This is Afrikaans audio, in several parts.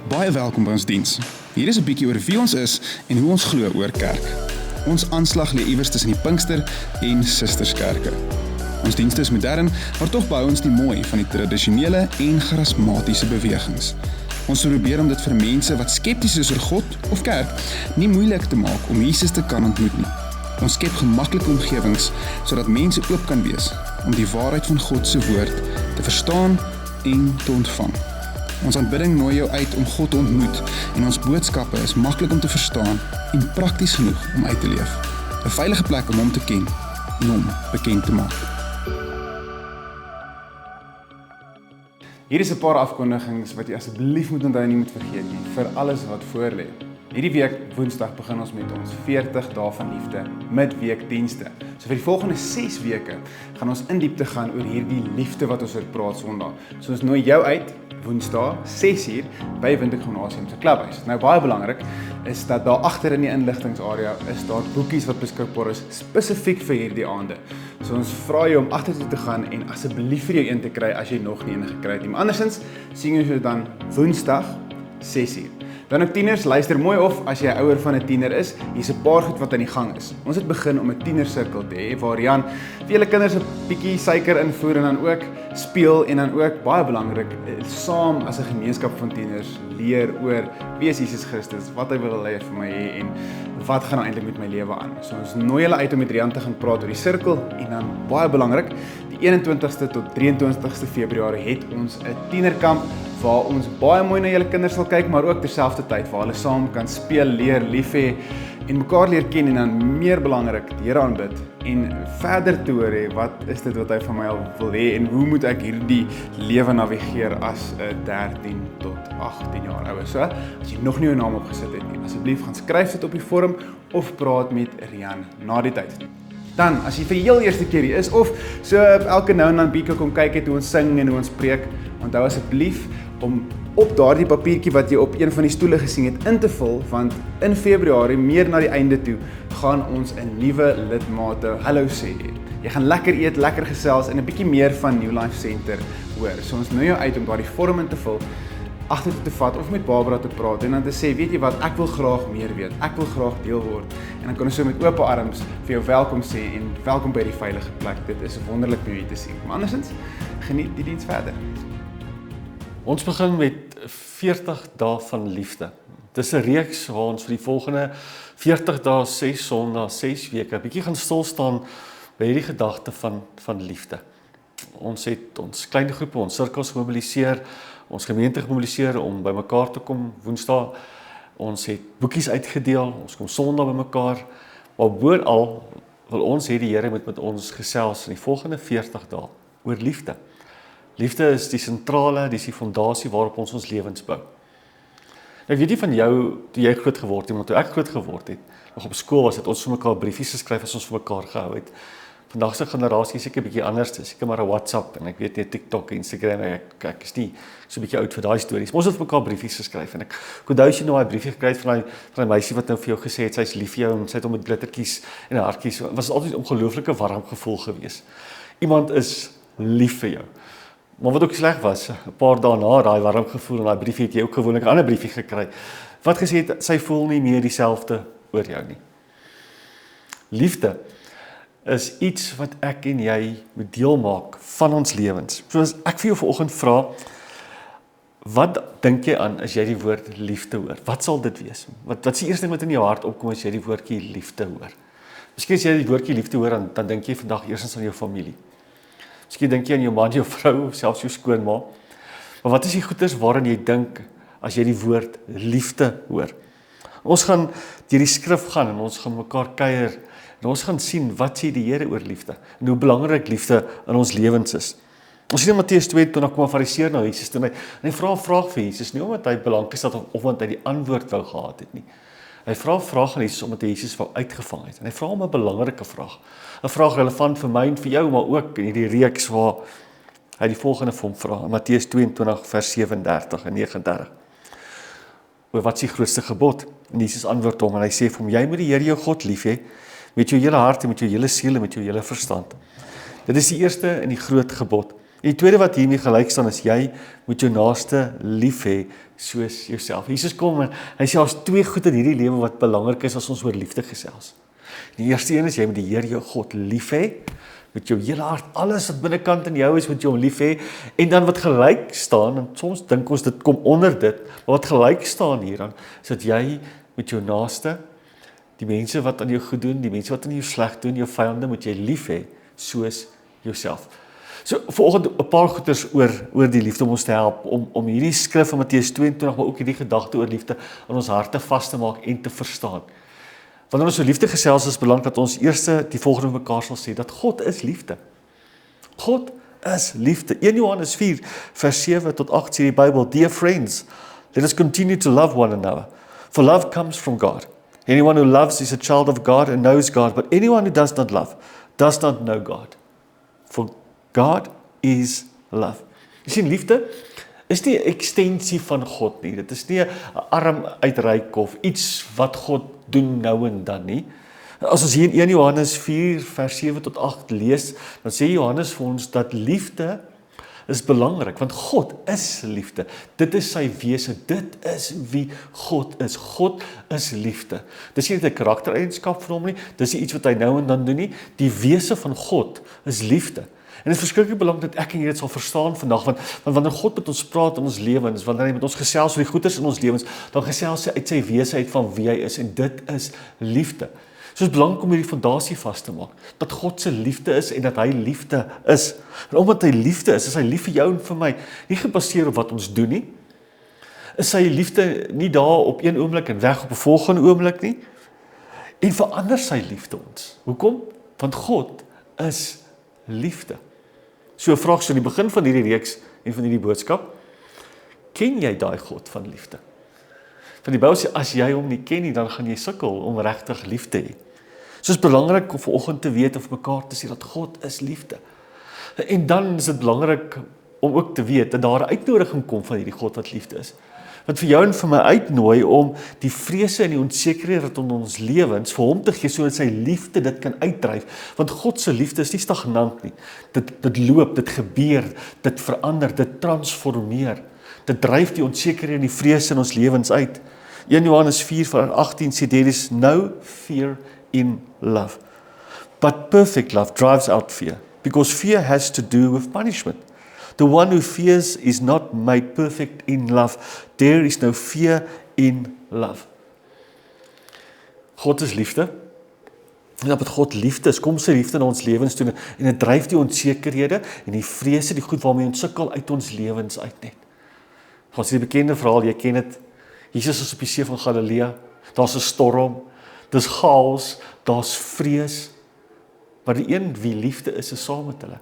Baie welkom by ons diens. Hier is 'n bietjie oor wie ons is en hoe ons glo oor kerk. Ons aanslag lê iewers tussen die Pinkster en Susterskerke. Ons dienste is modern, maar tog behou ons die mooi van die tradisionele en charismatiese bewegings. Ons probeer om dit vir mense wat skepties is oor God of kerk nie moeilik te maak om Jesus te kan ontmoet nie. Ons skep gemaklike omgewings sodat mense oop kan wees om die waarheid van God se woord te verstaan en te ontvang. Ons aanbidding nooi jou uit om God te ontmoet en ons boodskappe is maklik om te verstaan en prakties genoeg om uit te leef. 'n Veilige plek om hom te ken en hom bekend te maak. Hier is 'n paar afkondigings wat jy asseblief moet onthou en nie moet vergeet nie, vir alles wat voor lê. Hierdie week, Woensdag, begin ons met ons 40 dae van liefde, midweekdienste. So vir die volgende 6 weke gaan ons in diepte gaan oor hierdie liefde wat ons oor praat Sondag. So ons nooi jou uit, Woensdag, 6uur, by Windhoek Gimnasium se klubhuis. Nou baie belangrik is dat daar agter in die inligtingsarea is daar boekies wat beskikbaar is spesifiek vir hierdie aande. So ons vra jou om agtertoe te gaan en asseblief vir jou een te kry as jy nog nie een gekry het nie. Maar andersins sien ons jou dan Woensdag 6uur. Dan ook tieners, luister mooi of as jy 'n ouer van 'n tiener is, hier's 'n paar goed wat aan die gang is. Ons het begin om 'n tienersirkel te hê waar Jan vir julle kinders 'n bietjie suiker invoer en dan ook speel en dan ook baie belangrik saam as 'n gemeenskap van tieners leer oor wie is Jesus Christus, wat hy wil hê vir my hê en wat gaan nou eintlik met my lewe aan. So ons nooi julle uit om met Rian te gaan praat oor die sirkel en dan baie belangrik, die 21ste tot 23ste Februarie het ons 'n tienerkamp waar ons baie mooi na julle kinders sal kyk, maar ook terselfdertyd waar hulle saam kan speel, leer, lief hê en mekaar leer ken en dan meer belangrik, die Here aanbid en verder te hoor hê, wat is dit wat hy van my al wil hê en hoe moet ek hierdie lewe navigeer as 'n 13 tot 18 jaar ouer. So, as jy nog nie jou naam opgesit het nie, asseblief gaan skryf dit op die forum of praat met Rian na die tyd. Dan, as jy vir die heel eerste keer hier is of so elke nou en dan bietjie kom kyk het hoe ons sing en hoe ons preek, onthou asseblief om op daardie papiertjie wat jy op een van die stoele gesien het in te vul, want in Februarie, meer na die einde toe, gaan ons 'n nuwe lidmate hallo sê. Jy gaan lekker eet, lekker gesels en 'n bietjie meer van New Life Center hoor. So ons nooi jou uit om daardie vorm in te vul, agtertoe te vat of met Barbara te praat en dan te sê, weet jy wat, ek wil graag meer weet, ek wil graag deel word. En dan kan ons so met oop arms vir jou welkom sê en welkom by die veilige plek. Dit is wonderlik om jou te sien. Maar andersins, geniet die diens verder. Ons begin met 40 dae van liefde. Dis 'n reeks waar ons vir die volgende 40 dae, 6 Sondae, 6 weke 'n bietjie gaan stil staan by hierdie gedagte van liefde. Ons het ons klein groepe, ons sirkels gemobiliseer, ons gemeente gemobiliseer om by mekaar te kom Woensdae. Ons het boekies uitgedeel, ons kom Sondag by mekaar. Maar boonal wil ons hê die Here moet met ons gesels in die volgende 40 dae oor liefde. Liefde is die sentrale, dis die fondasie waarop ons lewens bou. Ek weet nie van jou, toe jy groot geword het, maar toe ek groot geword het, nog op skool was het ons vir mekaar briefies geskryf as ons vir mekaar gehou het. Vandag se generasie is seker 'n bietjie anders, seker maar 'n WhatsApp en ek weet nie TikTok, Instagram, ek is nie so 'n bietjie oud vir daai stories. Maar ons het vir mekaar briefies geskryf en ek onthou as jy nou daai briefie gekry het van die meisie wat nou vir jou gesê het sy's lief vir jou en sy het hom met glittertjies en hartjies, was altyd 'n ongelooflike warm gevoel gewees. Iemand is lief vir jou. Maar wat ook sleg was, 'n paar dae na daai warm gevoel en daai briefie het jy ook gewoonlik 'n ander briefie gekry. Wat gesê het, sy voel nie meer dieselfde oor jou nie. Liefde is iets wat ek en jy moet deel maak van ons lewens. So as ek vir jou vanoggend vra, wat dink jy aan as jy die woord liefde hoor? Wat sal dit wees? Wat is die eerste ding wat in jou hart opkom as jy die woordjie liefde hoor? Miskien as jy die woordjie liefde hoor, dan dink jy vandag eerstens aan jou familie. Miskien dink jy aan jou man, jou vrou, of selfs jou skoonma. Maar wat is die goeders waarin jy dink as jy die woord liefde hoor? Ons gaan deur die skrif gaan en ons gaan mekaar kuier en ons gaan sien wat sê die Here oor liefde en hoe belangrik liefde in ons lewens is. Ons sien in Matteus 22 kom 'n Fariseer na Jesus toe en hy vra 'n vraag vir Jesus, nie omdat hy belang is of want hy die antwoord wou gehad het nie. Hy vra 'n vraag aan Jesus omdat hy Jesus wou uitgevang het. En hy vra hom 'n belangrike vraag. 'n Vraag relevant vir my en vir jou, maar ook in hierdie reeks waar hy die volgende vir hom vra, in Matteus 22 vers 37 en 39. Oor wat is die grootste gebod? En Jesus antwoord hom en hy sê vir hom, jy moet die Here jou God lief hê met jou hele hart en met jou hele siel en met jou hele verstand. Dit is die eerste en die groot gebod. Die tweede wat hiermee gelyk staan is jy moet jou naaste lief hê soos jouself. Jesus kom en hy sê daar's twee goed in hierdie lewe wat belangrik is as ons oor liefde gesels. Die eerste een is jy moet die Here jou God lief hê met jou hele hart, alles wat binnekant in jou is, moet jy hom lief hê. En dan wat gelyk staan, en soms dink ons dit kom onder dit, maar wat gelyk staan hieraan is dat jy met jou naaste, die mense wat aan jou goed doen, die mense wat aan jou sleg doen, jou vyande moet jy lief hê soos jouself. So vanoggend 'n paar goeters oor die liefde om ons te help om hierdie skrif van Matteus 22 maar ook hierdie gedagte oor liefde in ons harte vas te maak en te verstaan. Wanneer ons oor liefde gesels, is belangrik dat ons eers die volgende vir mekaar sal sê dat God is liefde. God is liefde. 1 Johannes 4 vers 7 tot 8 sê die Bybel, Dear friends, let us continue to love one another, for love comes from God. Anyone who loves is a child of God and knows God, but anyone who does not love does not know God. For God is love. Jy sien, liefde is nie 'n ekstensie van God nie. Dit is nie 'n arm uitreik of iets wat God doen nou en dan nie. As ons hier in 1 Johannes 4 vers 7 tot 8 lees, dan sê Johannes vir ons dat liefde is belangrik, want God is liefde. Dit is sy wese, dit is wie God is. God is liefde. Dis nie 'n karaktereienskap van hom nie, dis nie iets wat hy nou en dan doen nie. Die wese van God is liefde. En dit is verskriklik belangrik dat ek en jy dit sal verstaan vandag, want wanneer God met ons praat in ons lewens, wanneer hy met ons gesels oor die goeders in ons lewens, dan gesels hy uit sy wese uit van wie hy is, en dit is liefde. So is belangrik om hierdie fondasie vas te maak, dat God se liefde is en dat hy liefde is. En omdat hy liefde is hy lief vir jou en vir my, nie gebaseer op wat ons doen nie. Is sy liefde nie daar op een oomblik en weg op 'n volgende oomblik nie? En verander sy liefde ons. Hoekom? Want God is liefde. So 'n vraag so in die begin van hierdie reeks en van hierdie boodskap, ken jy daai God van liefde? Van die Bybel sê, as jy hom nie ken nie, dan gaan jy sukkel om regtig lief te hê. So is belangrik om vanoggend te weet of mekaar te sê dat God is liefde. En dan is dit belangrik om ook te weet dat daar 'n uitnodiging kom van hierdie God wat liefde is. Wat vir jou en vir my uitnooi om die vrese en die onsekerhede in ons lewens vir hom te gee sodat sy liefde dit kan uitdryf. Want God se liefde is nie stagnant nie. Dit loop, dit gebeur, dit verander, dit transformeer. Dit dryf die onsekerhede en die vrese in ons lewens uit. 1 Johannes 4 vers 18 sê, there is no fear in love. But perfect love drives out fear, because fear has to do with punishment. The one who fears is not made perfect in love. There is no fear in love. God is liefde. En dat God liefde is, kom sy liefde in ons lewens toe, en dit dryf die onsekerhede en die vrese, die goed waarmee ons sukkel uit ons lewens uit net. Ons die bekende verhaal, jy ken dit. Jesus is op die see van Galilea, daar's 'n storm, dis chaos, daar's vrees, maar die een wie liefde is saam met hulle.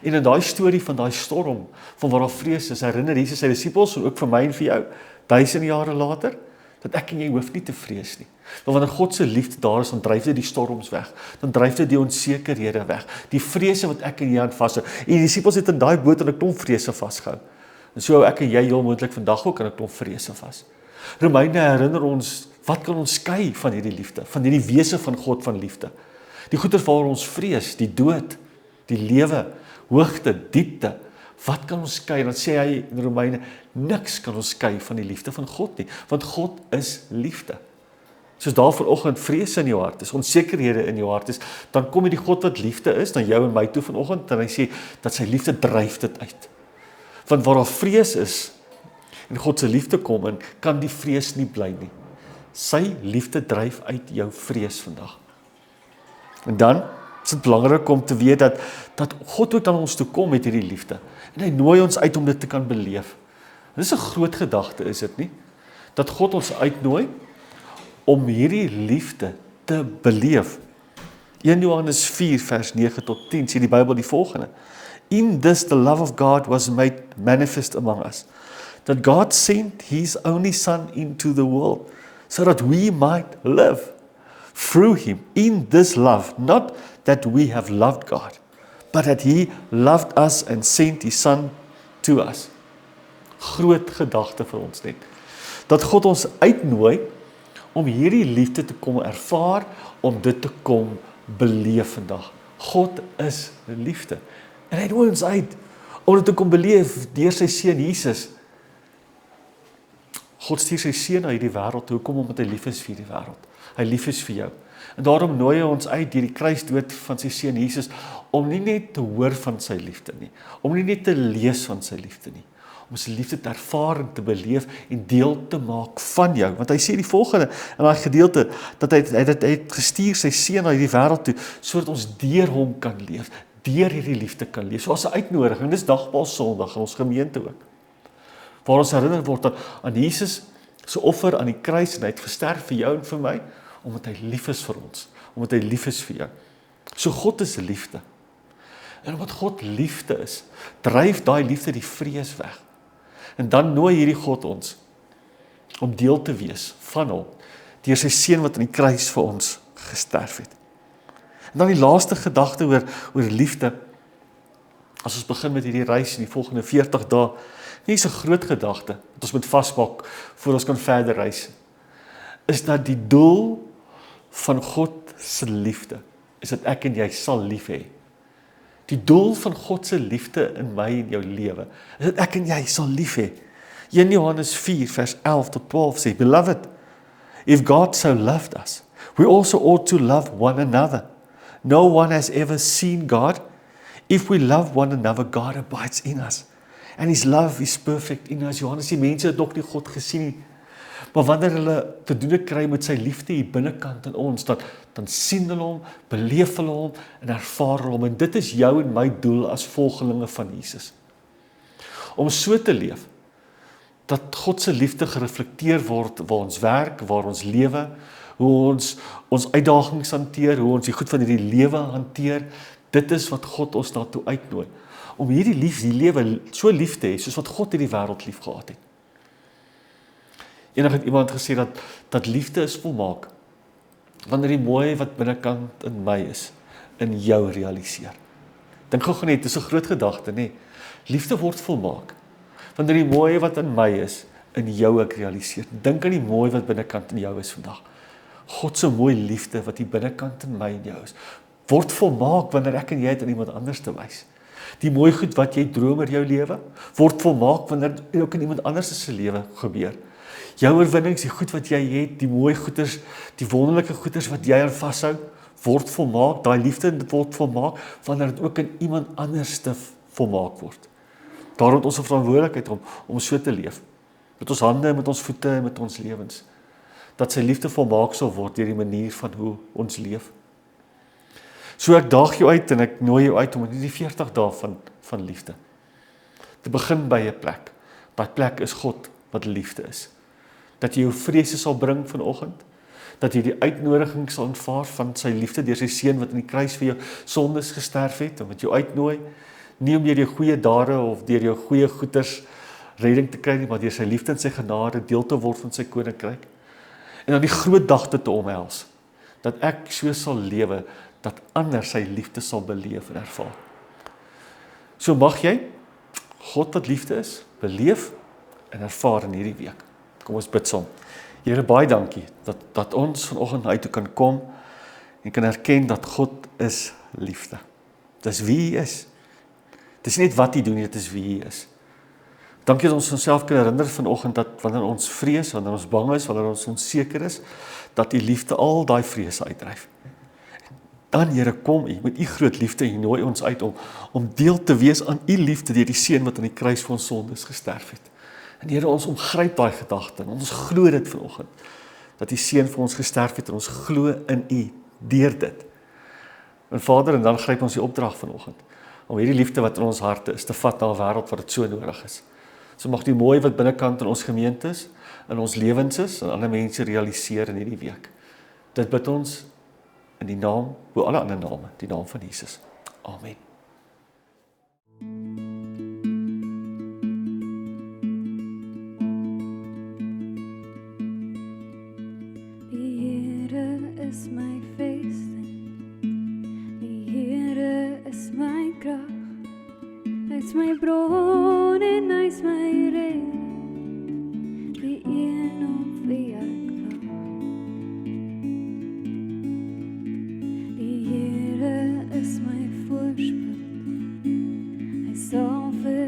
En in daai storie van daai storm, van waar daar vrees is, herinner Jesus sy disippels, en ook vir my en vir jou, 1000 jare later, dat ek en jy hoef nie te vrees nie. Want wanneer God se liefde daar is, dan dryf dit die storms weg, dan dryf dit die onsekerhede weg, die vrese wat ek en jy aan vashou. En die disippels het in daai boot aan 'n klomp vrese vasgehou. En so hou ek en jy heel moontlik vandag ook aan 'n klomp vrese vas. Romeine herinner ons, wat kan ons skei van hierdie liefde, van hierdie wese van God van liefde? Die goeie waar ons vrees, die dood, die lewe, hoogte, diepte, wat kan ons skei? Dan sê hy in Romeine, niks kan ons skei van die liefde van God nie, want God is liefde. Soos daar vanoggend vrese in jou hart is, onsekerhede in jou hart is, dan kom die God wat liefde is, na jou en my toe vanoggend, en hy sê, dat sy liefde dryf dit uit. Want waar daar vrees is, en God se liefde kom, en kan die vrees nie bly nie. Sy liefde dryf uit jou vrees vandag. En dan is dit belangrik om te weet dat God ook aan ons toe kom met hierdie liefde. En hy nooi ons uit om dit te kan beleef. Dit is 'n groot gedagte, is dit nie? Dat God ons uitnooi om hierdie liefde te beleef. 1 Johannes 4 vers 9 tot 10 sê die Bybel die volgende. In this the love of God was made manifest among us, that God sent his only Son into the world, so that we might live through him. In this love, not that we have loved God, but that he loved us and sent his Son to us. Groot gedagte vir ons net. Dat God ons uitnooi om hierdie liefde te kom ervaar, om dit te kom beleef vandag. God is liefde. En hy nooi ons uit om dit te kom beleef deur sy seun Jesus. God stuur sy seun na hierdie wêreld, hoekom? Omdat hy lief is vir die wêreld. Hy lief is vir jou. En daarom nooi hy ons uit deur die kruisdood van sy seun Jesus, om nie net te hoor van sy liefde nie, om nie net te lees van sy liefde nie, om sy liefde te ervaar en te beleef en deel te maak van jou. Want hy sê die volgende in daai gedeelte, dat hy het gestuur sy seun na hierdie wêreld toe, sodat ons deur hom kan leef, deur hierdie liefde kan leef. So as 'n uitnodiging, dis Dagpaal Sondag in ons gemeente ook, waar ons herinner word aan Jesus se offer aan die kruis, en hy het gesterf vir jou en vir my, omdat hy lief is vir ons, omdat hy lief is vir jou. So God is liefde. En omdat God liefde is, dryf daai liefde die vrees weg. En dan nooi hierdie God ons om deel te wees van hom, deur sy seun wat aan die kruis vir ons gesterf het. En dan die laaste gedagte oor liefde, as ons begin met hierdie reis in die volgende 40 dae, nie is 'n groot gedagte, wat ons moet vasmaak, voor ons kan verder reis, is dat die doel van God se liefde, is dat ek en jy sal lief hê. Die doel van God se liefde in my en jou lewe, is dat ek en jy sal lief hê. 1 Johannes 4 vers 11 tot 12 sê, Beloved, if God so loved us, we also ought to love one another. No one has ever seen God. If we love one another, God abides in us. And his love is perfect in us. Johannes, die mense het nog nie God gesien nie. Maar wanneer hulle te doen kry met sy liefde hier binnekant in ons, dan sien hulle hom, beleef hulle hom en ervaar hulle hom. En dit is jou en my doel as volgelinge van Jesus. Om so te leef, dat God se liefde gereflekteer word waar ons werk, waar ons lewe, hoe ons uitdagings hanteer, hoe ons die goed van hierdie lewe hanteer. Dit is wat God ons daartoe uitnooi. Om hierdie lewe so lief te hê, soos wat God hierdie wêreld lief gehad het. Eendag het iemand gesê dat liefde is volmaak, wanneer die mooi wat binnekant in my is, in jou realiseer. Dink gou net, dis 'n groot gedagte, nê? Liefde word volmaak, wanneer die mooi wat in my is, in jou ek realiseer. Dink aan die mooi wat binnekant in jou is vandag. God se mooi liefde wat hier binnekant in my en jou is, word volmaak wanneer ek en jy het aan iemand anders te wys. Die mooi goed wat jy droom oor jou lewe, word volmaak wanneer dit ook in iemand anders se lewe gebeur. Jou oorwinnings, die goed wat jy het, die mooi goeders, die wonderlike goeders wat jy aan vashou, word volmaak, daai liefde word volmaak, wanneer dit ook in iemand anders te volmaak word. Daarom het ons 'n verantwoordelikheid om so te leef, met ons hande, met ons voete en met ons lewens, dat sy liefde volmaak sal word deur die manier van hoe ons leef. So ek daag jou uit en ek nooi jou uit om in hierdie 40 dae van liefde te begin by 'n plek. Daai plek is God wat liefde is. Dat jy jou vrese sal bring vanoggend, dat jy die uitnodiging sal aanvaar van sy liefde deur sy seun wat aan die kruis vir jou sondes gesterf het, om dit jou uitnooi, nie om deur jou goeie dade of deur jou goeie goeders redding te kry nie, maar deur sy liefde en sy genade deel te word van sy koninkryk. En dan die groot dagte te omhels, dat ek so sal lewe, dat ander sy liefde sal beleef en ervaar. So mag jy God wat liefde is, beleef en ervaar in hierdie week. Kom ons bid saam. Here, baie dankie dat ons vanoggend uit toe kan kom en kan erken dat God is liefde. Dis wie hy is. Dis nie net wat hy doen nie, dit is wie hy is. Dankie dat ons onsself kan herinner vanoggend dat wanneer ons vrees, wanneer ons bang is, wanneer ons onseker is, dat die liefde al daai vrese uitdryf. Dan, Here, kom u met u groot liefde en nooi ons uit om deel te wees aan u liefde deur die seun wat aan die kruis vir ons sondes gesterf het. En Here, ons omgryp daai gedagte en ons glo dit vanoggend, dat die seun vir ons gesterf het en ons glo in u deur dit. En Vader, en dan gryp ons die opdrag vanoggend, om hierdie liefde wat in ons harte is, te vat na 'n wêreld wat dit so nodig is. So mag die mooi wat binnekant in ons gemeente is, in ons lewens is, en ander mense realiseer in hierdie week. Dit bid ons in die naam, bo alle ander name, die naam van Jesus. Amen. Die Here is my vesting, die Here is my krag, hy's my bron en hy's my redder, die een op wie ek wag. Die Here is my voorspoed, hy sal vir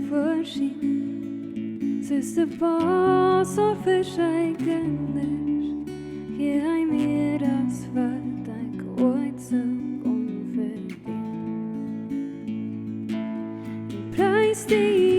voorsien, soos 'n pa sorg vir sy kinders, gee hy meer as wat ek ooit sou kon verdien. En prys die